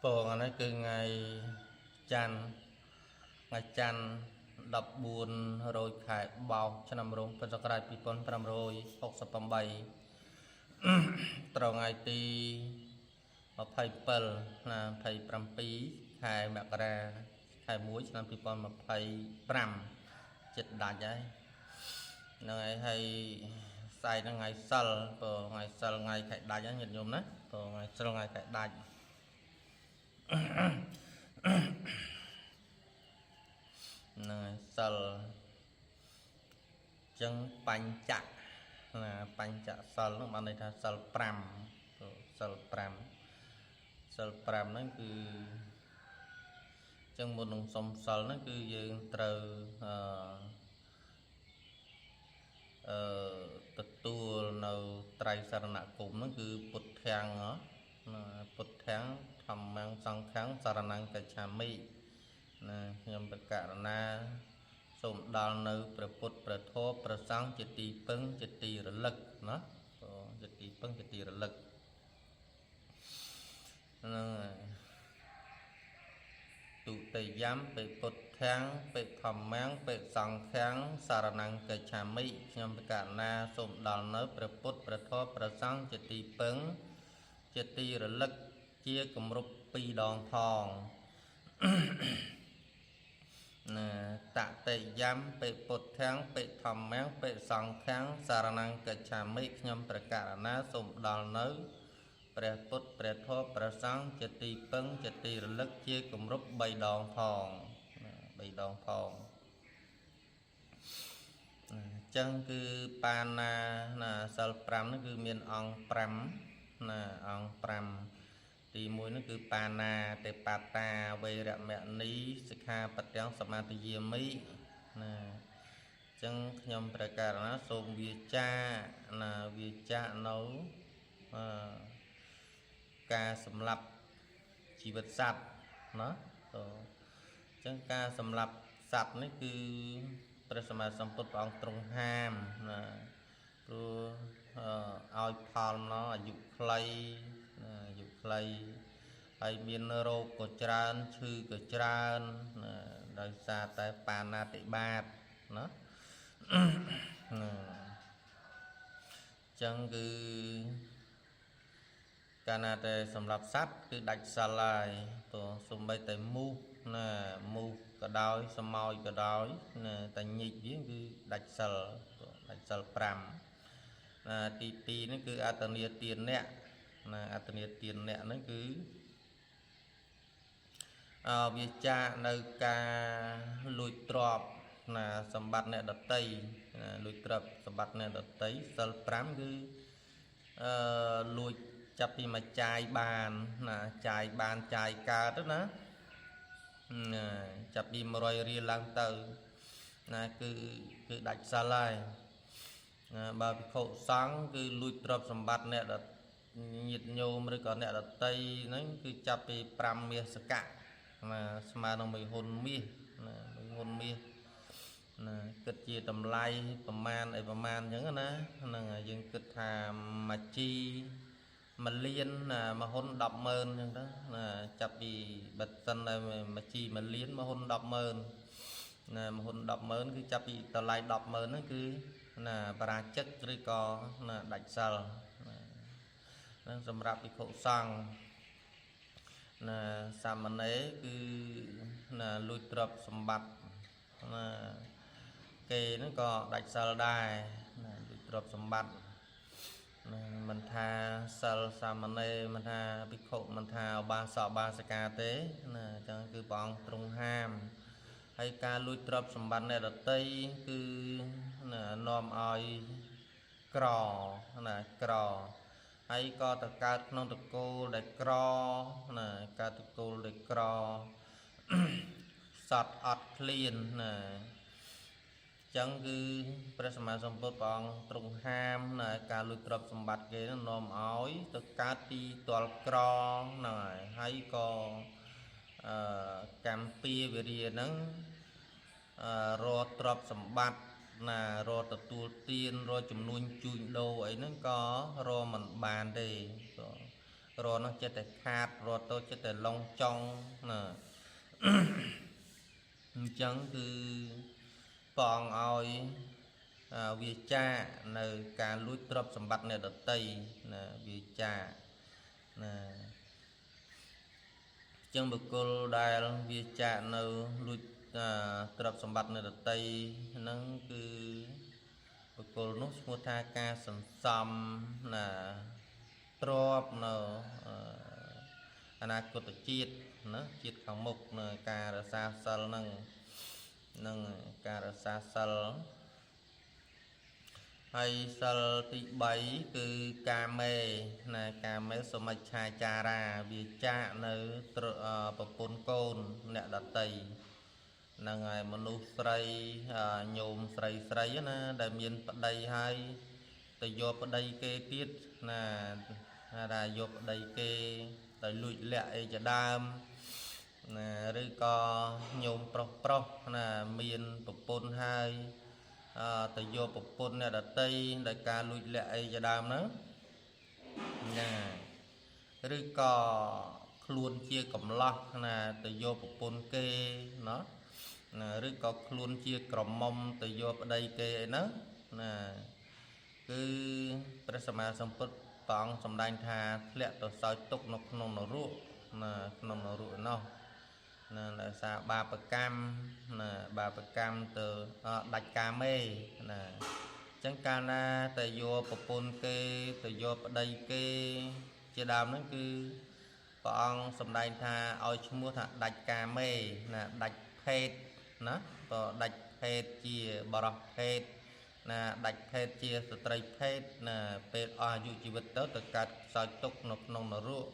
Pồ ngày nay cứ ngày chăn đập buồn rồi khải bao cho nằm rung phần sắc rai pi pon pram rồi học sập bầm bay trâu ngày ti mà phải pel là phải pram pi khải mẹ ra khải muối cho nằm pi pon mà phải pram chết đại vậy ngày hay sai là ngày sal ngày khải đại nhật nhôm đấy ngày sal ngày khải đại này sal chân bánh chặt là bánh chặt sal nó bạn này là sal pram nó cứ chân một đồng sông sal nó cứ dương từ tật tu nâu trai sarana cũng nó cứ bút thang thầm mang sang kháng saranang cái cha mi nhằm tất cả na sôm đào nơiประពុតប្រធមប្រសង្ឃជាទីពឹងជាទីរលឹកណាជាទីពឹងជាទីរលឹកហ្នឹងទុតិយំបិពុទ្ធាំងបិធម្មំបិសង្ឃំសារណង្កច្ឆាមិខ្ញុំប្រកាសណាសូមដល់នៅព្រះពុទ្ធព្រះធម៌ព្រះសង្ឃជាទីពឹងជាទីរលឹកជាគម្រប់2ដងផងតតិយំបិពុទ្ធាំងបិធម្មំបិសង្ឃំសារណង្កច្ឆាមិខ្ញុំប្រកាសណាសូមដល់នៅព្រះពុទ្ធព្រះធម៌ព្រះសង្ឃជាទីពឹងជាទីរលឹកជាគម្រប់3ដងផង3ដងផងចឹងគឺបាណាណាសិល5នោះគឺមានអង្គ5ណាអង្គ5ទី1នោះគឺបាណាទេបតាវេរមណីសិក្ខាបទាំងសមាទិយាមិណាចឹងខ្ញុំប្រកាសណាសូមវាចាណាវាចានៅការសម្លាប់ជីវិតសត្វណាអញ្ចឹងការសម្លាប់សត្វនេះគឺព្រះសម្មាសម្ពុទ្ធព្រះអង្គទ្រង់ហាមណាព្រោះឲ្យផលណោអាយុខ្លីហើយមានរោគក៏ច្រើនឈឺក៏ច្រើនដោយសារតែបាណាតិបាតណាអញ្ចឹងគឺកាលណាតែសម្រាប់សត្វគឺដាច់សិលហើយព្រោះសំបីតែមូសណាមូសក៏ដោយសមោចក៏ដោយណាតែញិចវាគឺដាច់សិល5ណាទី2នេះគឺអតនីទានៈណាអតនីទានៈហ្នឹងគឺវាចានៅការលួចទ្រព្យណាសម្បត្តិអ្នកដតីណាលួចទ្រព្យសម្បត្តិអ្នកដតីសិល5គឺលួចចាប់ពីមកចាយបានណាចាយបានចាយកើតណាចាប់ពី100រៀលឡើងទៅណាគឺដាច់សិលហើយបើភិក្ខុសង្ឃគឺលួចទ្រព្យសម្បត្តិអ្នកញាតិញោមឬក៏អ្នកដតីហ្នឹងគឺចាប់ពី5មាសកៈណាស្មើនឹង1ហ៊ុនមាសណា1ហ៊ុនមាសណាគិតជាតម្លៃប្រមាណអញ្ចឹងណាហ្នឹងហើយយើងគិតថាមួយជី1លាន1ហ៊ុន100000អញ្ចឹងទៅណាចាប់ពីបិទសិនតែមួយជី1លាន1ហ៊ុន100000ណា1ហ៊ុន100000គឺចាប់ពីតម្លៃ100000ហ្នឹងគឺណាបរាជិកឬក៏ណាដាច់សិលហ្នឹងសម្រាប់ភិក្ខុសង្ឃណាសាមណេរគឺណាលួចទ្រព្យសម្បត្តិណាគេហ្នឹងក៏ដាច់សិលដែរណាលួចទ្រព្យសម្បត្តិមិនថាសិលសាមណេរមិនថាភិក្ខុមិនថាឧបាសកឧបាសិកាទេណាអញ្ចឹងគឺព្រះអង្គទ្រង់ហាមហើយការលួចទ្រព្យសម្បត្តិអ្នកដតីគឺណានាំឲ្យក្រណាក្រហើយក៏ទៅកើតក្នុងតកូលដែលក្រណាកើតតកូលដែលក្រសត្វអត់ឃ្លានណាចឹងគឺព្រះសម្មាសម្ពុទ្ធព្រះអង្គទ្រង់ហាមណាការលួចទ្រព្យសម្បត្តិគេនាំឲ្យទៅកើតទីតលក្រហ្នឹងហើយក៏កម្មពីវិរិយហ្នឹងរកទ្រព្យសម្បត្តិណារកទទួលទានរកចំនួនជួញដូរអីហ្នឹងក៏រកមិនបានទេ រត់នោះចិត្តតែខាតរត់ទៅចិត្តតែឡងចង់ណាអញ្ចឹងគឺព្រះអង្គឲ្យវាចានៅការលួចទ្រព្យសម្បត្តិអ្នកដទៃណាវាចាណាចឹងបុគ្គលដែលវាចានៅលួចទ្រព្យសម្បត្តិអ្នកដទៃហ្នឹងគឺបុគ្គលនោះឈ្មោះថាការសន្សំណាទ្រព្យនៅអនាគតជាតិណាជាតិខាងមុខនៅការរសាសិលហ្នឹងនឹងការរសាសិលហើយសិលទី3គឺកាមេណាកាមេសមច្ឆាចារាវាចាកនៅប្រពន្ធកូនអ្នកដតីហ្នឹងហើយមនុស្សស្រីញោមស្រីណាដែលមានប្តីហើយទៅយកប្តីគេទៀតណាថាយកប្តីគេទៅលួចលាក់អីជាដើមណាឬក៏ញោមប្រុសណាមានប្រពន្ធហើយទៅយកប្រពន្ធអ្នកដតីដោយការលួចលាក់អីជាដើមហ្នឹងណាឬក៏ខ្លួនជាកំឡោះណាទៅយកប្រពន្ធគេណាឬក៏ខ្លួនជាក្រមុំទៅយកប្តីគេអីហ្នឹងណាគឺព្រះសម្មាសម្ពុទ្ធព្រះអង្គសម្ដែងថាធ្លាក់ទៅសោយទុកនៅក្នុងនរកណាក្នុងនរកនោះណាដោយសារបាបកម្មណាបាបកម្មទៅដាច់កាមេណាអញ្ចឹងកាលណាទៅយកប្រពន្ធគេទៅយកប្តីគេជាដើមហ្នឹងគឺព្រះអង្គសម្ដែងថាឲ្យឈ្មោះថាដាច់កាមេណាដាច់ភេទណាក៏ដាច់ភេទជាបរិសភេទណាដាច់ភេទជាស្ត្រីភេទណាពេលអស់អាយុជីវិតទៅកើតសោយទុកនៅក្នុងនរក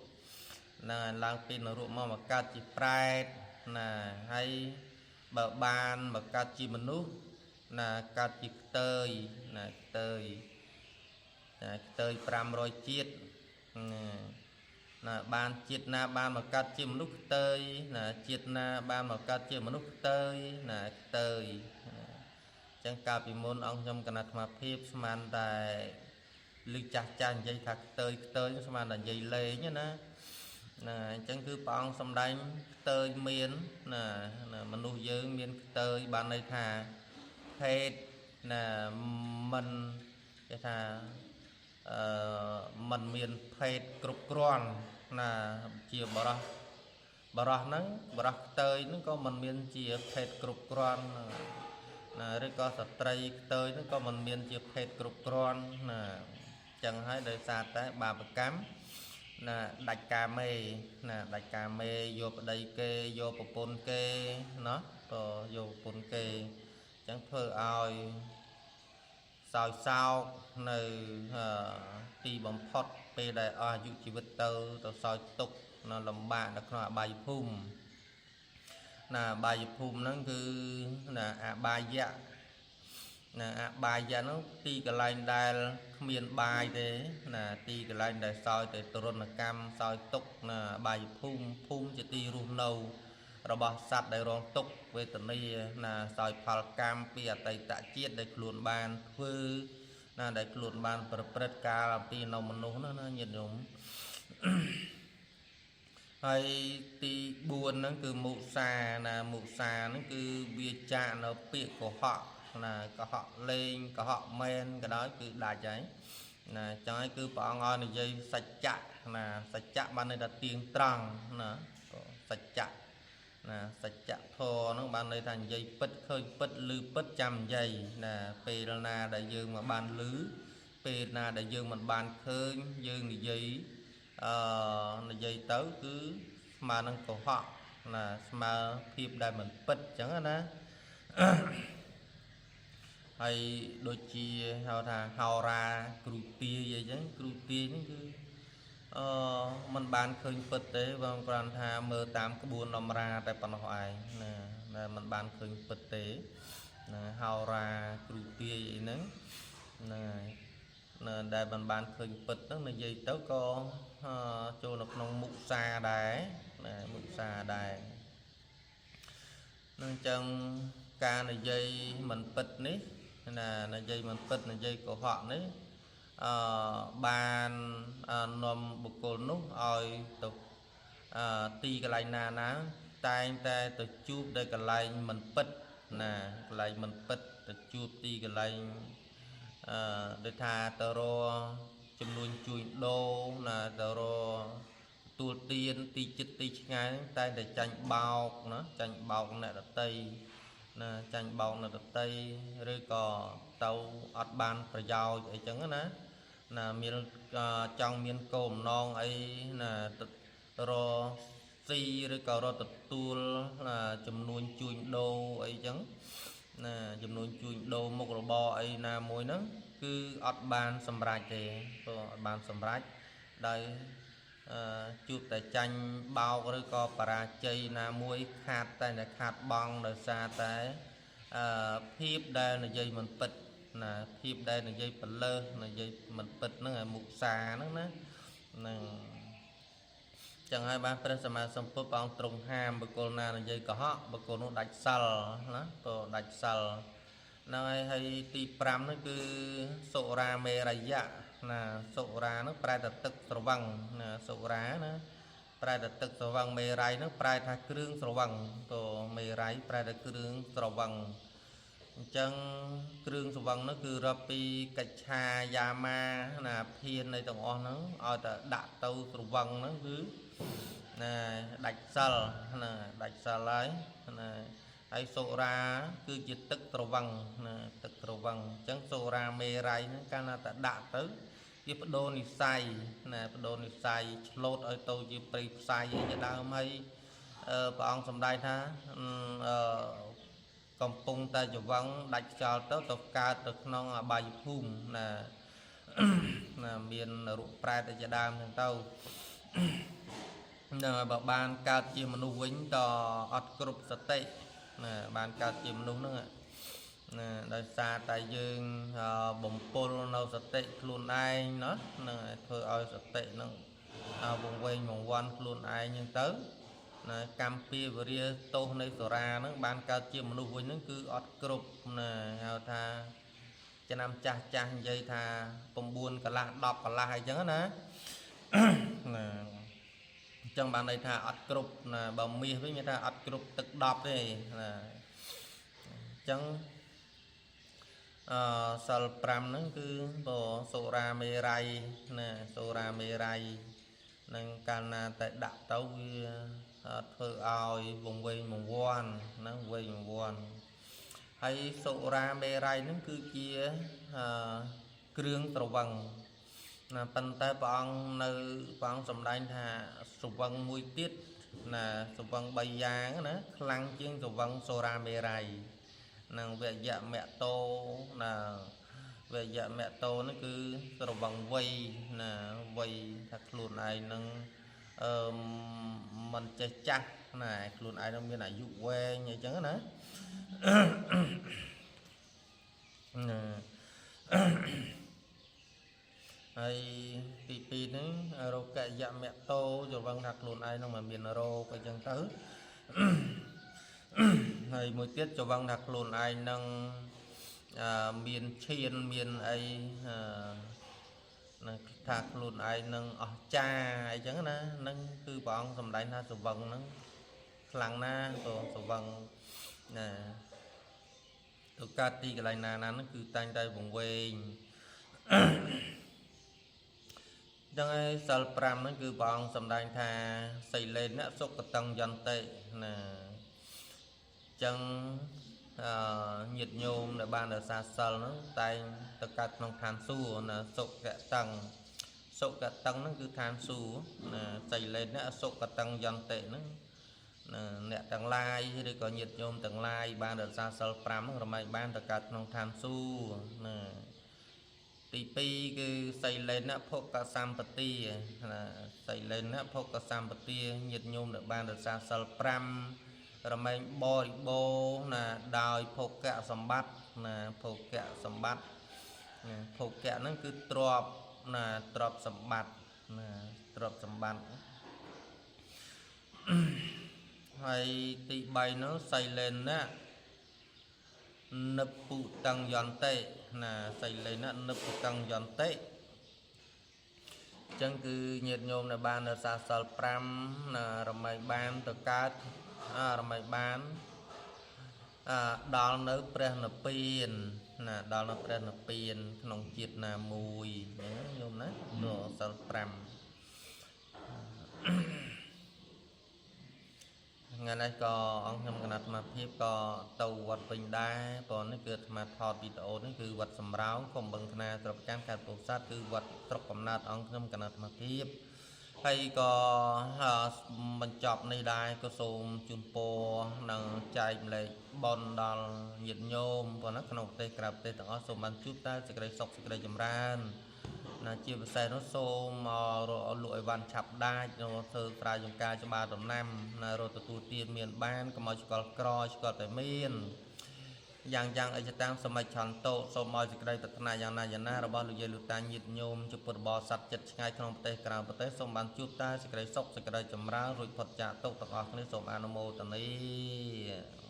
ណាឡើងពីនរកមកកើតជាប្រែតណាហើយបើបានមកកើតជាមនុស្សណាកើតជាខ្ទើយណាខ្ទើយ500ជាតិណាបានជាតិណាបានមកកើតជាមនុស្សខ្ទើយណាជាតិណាបានមកកើតជាមនុស្សខ្ទើយណាខ្ទើយអញ្ចឹងកាលពីមុនអង្គខ្ញុំគណៈអាត្មាភាពស្មានតែឮចាស់និយាយថាខ្ទើយស្មានតែនិយាយលេងណាអញ្ចឹងគឺព្រះអង្គសម្ដែងខ្ទើយមានណាមនុស្សយើងមានខ្ទើយបានន័យថាភេទណាមិនគេថាมันមានភេទគ្រប់គ្រាន់ណាជាបរោះហ្នឹងបរោះខ្ទើយហ្នឹងក៏มันមានជាភេទគ្រប់គ្រាន់ណាឬក៏ស្ត្រីខ្ទើយហ្នឹងក៏มันមានជាភេទគ្រប់គ្រាន់ណាអញ្ចឹងហើយដោយសារតែបាបកម្មណាដាច់កាមេណាដាច់កាមេយកប្តីគេយកប្រពន្ធគេណាក៏យកប្រពន្ធគេអញ្ចឹងធ្វើឲ្យសោយសោកនៅទីបំផុតពេលដែលអស់អាយុជីវិតទៅសោយទុក្ខនៅលំបាកនៅក្នុងអបាយភូមិណាអបាយភូមិហ្នឹងគឺណាអបាយៈណាអបាយៈហ្នឹងទីកន្លែងដែលគ្មានបាយទេណាទីកន្លែងដែលសោយតែទរណកម្មសោយទុក្ខណាអបាយភូមិជាទីរស់នៅរបស់សត្វដែលរងទុក្ខវេទនាណាសោយផលកម្មពីអតីតជាតិដែលខ្លួនបានធ្វើណាដែលខ្លួនបានប្រព្រឹត្តកាលអំពីនៅមនុស្សណាញាតិញោមហើយទី4ហ្នឹងគឺមុសាណាមុសាហ្នឹងគឺវាចាកនៅពាក្យកុហកណាកុហកលេងកុហកមែនក៏ដោយគឺដាច់ហើយណាចឹងហើយគឺព្រះអង្គឲ្យនិយាយសច្ចៈណាសច្ចៈបានន័យថាទៀងត្រង់ណាសច្ចៈណាសច្ចធម៌ហ្នឹងបានន័យថានិយាយពិតឃើញពិតឮពិតចាំនិយាយណាពេលណាដែលយើងមកបានឮពេលណាដែលយើងមិនបានឃើញយើងនិយាយនិយាយទៅគឺស្មើនឹងកុហកណាស្មើភាពដែលមិនពិតអញ្ចឹងណាហើយដូចជាហៅថាហោរាគ្រូទាយអីចឹងគ្រូទាយហ្នឹងគឺมันបានឃើញពិតទេបងគ្រាន់ថាមើលតាមក្បួនតម្រាតែប៉ុណ្ណោះឯងណាมันបានឃើញពិតទេណាហោរាគ្រូទាយអីហ្នឹងណាដែលมันបានឃើញពិតហ្នឹងនិយាយទៅក៏ចូលនៅក្នុងមុសាដែរណាមុសាដែរនឹងចឹងការនិយាយមិនពិតនេះណានិយាយមិនពិតនិយាយកុហកនេះ បាននាំបុគ្គលនោះឲ្យទៅទីកន្លែងណាណាតែងតែទៅជួបនៅកន្លែងមិនពិតណាកន្លែងមិនពិតទៅជួបទីកន្លែងដូចថាទៅរចំនួនជួញដូរណាទៅរទួលទានទីចិត្តទីឆ្ងាយតែតែចាញ់បោកណាចាញ់បោកអ្នកដតីណាចាញ់បោកអ្នកដតីឬក៏ទៅអត់បានប្រយោជន៍អីចឹងណាណាមានចង់មានគោលបំណងអីណារស៊ីឬក៏រត់ទទួលចំនួនជួញដូរអីចឹងណាចំនួនជួញដូរមុខរបរអីណាមួយហ្នឹងគឺអត់បានសម្រេចទេព្រោះអត់បានសម្រេចដោយជួបតែចាញ់បោកឬក៏បរាជ័យណាមួយខាតតែខាតបង់ដោយសារតែភាពដែលនិយាយមិនពិតណាភាពដែលនិយាយបលើសនិយាយមិនពិតហ្នឹងមុសាហ្នឹងណាហ្នឹងចឹងហើយបានព្រះសម្មាសម្ពុទ្ធព្រះអង្គទ្រង់ហាមបុគ្គលណានិយាយកុហកបុគ្គលនោះដាច់សិលណាក៏ដាច់សិលហ្នឹងហើយទី5នោះគឺសុរាមេរយៈណាសុរានោះប្រែតែទឹកស្រវឹងណាសុរាណាប្រែតែទឹកស្រវឹងមេរ័យនោះប្រែថាគ្រឿងស្រវឹងក៏មេរ័យប្រែថាគ្រឿងស្រវឹងអញ្ចឹងគ្រឿងស្រវឹងនោះគឺរាប់ពីកិច្ឆាយាមាណាភាននៃទាំងអស់ហ្នឹងឲ្យតែដាក់ទៅស្រវឹងហ្នឹងគឺណាដាច់សិលណាដាច់សិលហើយណាហើយសុរាគឺជាទឹកត្រវឹងណាទឹកត្រវឹងអញ្ចឹងសុរាមេរ័យហ្នឹងកាលណាតែដាក់ទៅវាបដូរនិស័យណាបដូរនិស័យឆ្លូតឲ្យទៅជាព្រៃផ្សាយជាដើមហើយព្រះអង្គសម្ដែងថាកំពុងតែច្រវឹងដាច់ចោលទៅកើតទៅក្នុងអបាយភូមិណាណាមានរូបប្រែតជាដើមហ្នឹងទៅនឹងបើបានកើតជាមនុស្សវិញតអត់គ្រប់សតិណាបានកើតជាមនុស្សហ្នឹងណាដោយសារតែយើងបំពុលនៅសតិខ្លួនឯងណានឹងធ្វើឲ្យសតិហ្នឹងវង្វេងវង្វាន់ខ្លួនឯងហ្នឹងទៅណាកម្មពីវរិយទោសនៃសរាហ្នឹងបានកើតជាមនុស្សវិញហ្នឹងគឺអត់គ្រប់ណាហៅថាឆ្នាំចាស់ចាស់និយាយថា9កន្លះ10កន្លះអីចឹងណាណាអញ្ចឹងបានន័យថាអត់គ្រប់ណាបើមាសវិញមានថាអត់គ្រប់ទឹក10ទេណាអញ្ចឹងសិល5ហ្នឹងគឺសុរាមេរ័យណាសុរាមេរ័យនឹងកាលណាតែដាក់ទៅវាធ្វើឲ្យវង្វេងវង្វាន់ហ្នឹងវង្វេងវង្វាន់ហើយសុរាមេរ័យហ្នឹងគឺជាគ្រឿងត្រវឹងណាប៉ុន្តែព្រះអង្គសម្ដែងថាស្រវឹងមួយទៀតណាស្រវឹង3យ៉ាងណាខ្លាំងជាងស្រវឹងសុរាមេរ័យនឹងវយមតោណាវយមតោនេះគឺស្រវឹងវ័យណាវ័យថាខ្លួនឯងនឹងមិនចេះចាស់ណាខ្លួនឯងនឹងមានអាយុវែងអញ្ចឹងណាហើយទី2ហ្នឹងរោគយមតោយល់វឹងថាខ្លួនឯងនឹងមិនមានរោគអីចឹងទៅហើយមួយទៀតចវងថាខ្លួនឯងនឹងមានឈានមានអីថាខ្លួនឯងនឹងអស្ចារ្យអីចឹងណានឹងគឺព្រះអង្គសម្ដែងថាសវឹងហ្នឹងខ្លាំងណាស់ក៏សវឹងណាទៅកើតទីកន្លែងណាហ្នឹងគឺតែងតែវង្វេងចឹងហើយសិល5ហ្នឹងគឺព្រះអង្គសម្ដែងថាសីលេនសុគតੰយន្តិណាចឹងញាតិញោមដែលបានរក្សាសិលហ្នឹងតែងទៅកើតក្នុងឋានសួគ៌ណាសុគតੰហ្នឹងគឺឋានសួគ៌ណាសីលេនសុគតੰយន្តិហ្នឹងអ្នកទាំងឡាយឬក៏ញាតិញោមទាំងឡាយបានរក្សាសិល5ហ្នឹងរមែងបានទៅកើតក្នុងឋានសួគ៌ណាទី2គឺសីលេនភុកសម្បទាណាសីលេនភុកសម្បទាញាតិញោមដែលបានរក្សាសិល5រមែងបរិបូរណាដោយភោគៈសម្បត្តិណាភោគៈសម្បត្តិណាភោគៈហ្នឹងគឺទ្រព្យណាទ្រព្យសម្បត្តិណាទ្រព្យសម្បត្តិហើយទី3នោះសីលេននិព្ពុតੰយន្តិណាសីលេននិព្ពុតੰយន្តិ ចឹងគឺញាតិញោមនៅបាននៅសាសល5ណារំលែងបានទៅកើតរំលែងបានដល់នៅព្រះនិព្វានណាដល់នៅព្រះនិព្វានក្នុងជាតិណាមួយអញ្ចឹងញោមណានោះសិល5ថ្ងៃនេះក៏អង្គខ្ញុំគណៈអាត្មាភាពក៏ទៅវត្តវិញដែរព្រោះនេះគឺអាត្មាថតវីដេអូនេះគឺវត្តសំរោងគុំបឹងថ្នាត្រកចាំខេត្តពោធិ៍សាត់គឺវត្តស្រុកកំណើតអង្គខ្ញុំគណៈអាត្មាភាពហើយក៏បញ្ចប់នេះដែរក៏សូមជូនពរនិងចែកម្លែកបុណ្យដល់ញាតិញោមព្រោះណាក្នុងប្រទេសក្រៅប្រទេសទាំងអស់សូមបានជួបតែសេចក្តីសុខសេចក្តីចម្រើនណាជាពិសេសនោះសូមលក់អីវ៉ាន់ឆាប់ដាច់នោះធ្វើប្រាយង្ការច្បារដំណាំណារត់ទទួលទានមានបានកុំឲ្យឆ្កល់ក្រឆ្កល់តែមានយ៉ាងអីចតាំងសមិច្ឆន្ទោសូមឲ្យសេចក្តីប្រាថ្នាយ៉ាងណារបស់លោកយាយលោកតាញាតិញោមជាពុទ្ធបរិស័ទចិត្តឆ្ងាយក្នុងប្រទេសក្រៅប្រទេសសូមបានជួបតែសេចក្តីសុខសេចក្តីចម្រើនរួចផុតចាកទុក្ខទាំងអស់គ្នាសូមអនុមោទនា